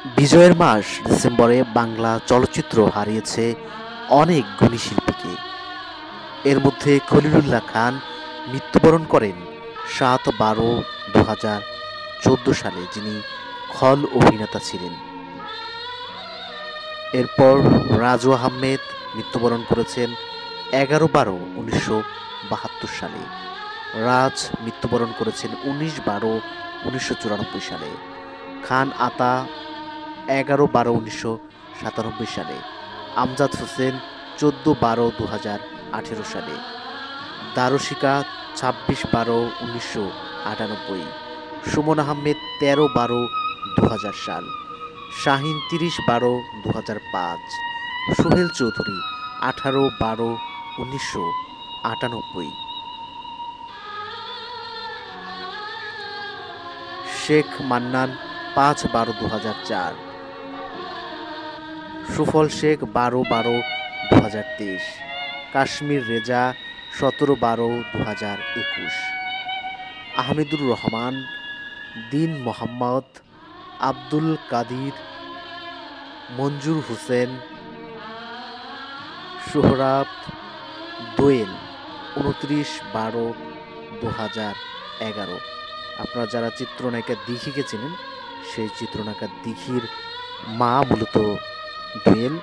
বিজয়ের মাস ডিসেম্বরে বাংলা চলচ্চিত্র হারিয়েছে অনেক গুণী শিল্পীকে। এর মধ্যে খলিলুল্লাহ খান মৃত্যুবরণ করেন ৭/১২/২০১৪ সালে, যিনি খল অভিনেতা ছিলেন। এরপর রাজু আহমেদ মৃত্যুবরণ করেছেন ১১/১২/১৯৭২ সালে। রাজ মৃত্যুবরণ করেছেন ১৯/১২/১৯৯৪ সালে। খান আতা ১১/১২/১৯৯৭ সালে। আমজাদ হোসেন ১৪/১২/২০১৮ সালে। দারুশিকা ২৬/১২/১৯৯৮। সুমন আহমেদ ১৩/১২/২০০০ সাল। শাহিন ৩০/১২/২০০৫। সোহেল চৌধুরী ১৮/১২/১৯৯৮। শেখ মান্নান ৫/১২/২০০৪। সুফল শেখ ১২/১২/২০২৩। কাশ্মীর রেজা ১৭/১২/২০২১। আহমেদুর রহমান, দীন মোহাম্মদ, আব্দুল কাদির, মঞ্জুর হোসেন, সোহরাব, দোয়েল ২৯/১২/২০১১। আপনারা যারা চিত্রনায়িকা দিঘিকে চেনেন, সেই চিত্রনায়িকা দিঘির মা মূলত দোয়েল।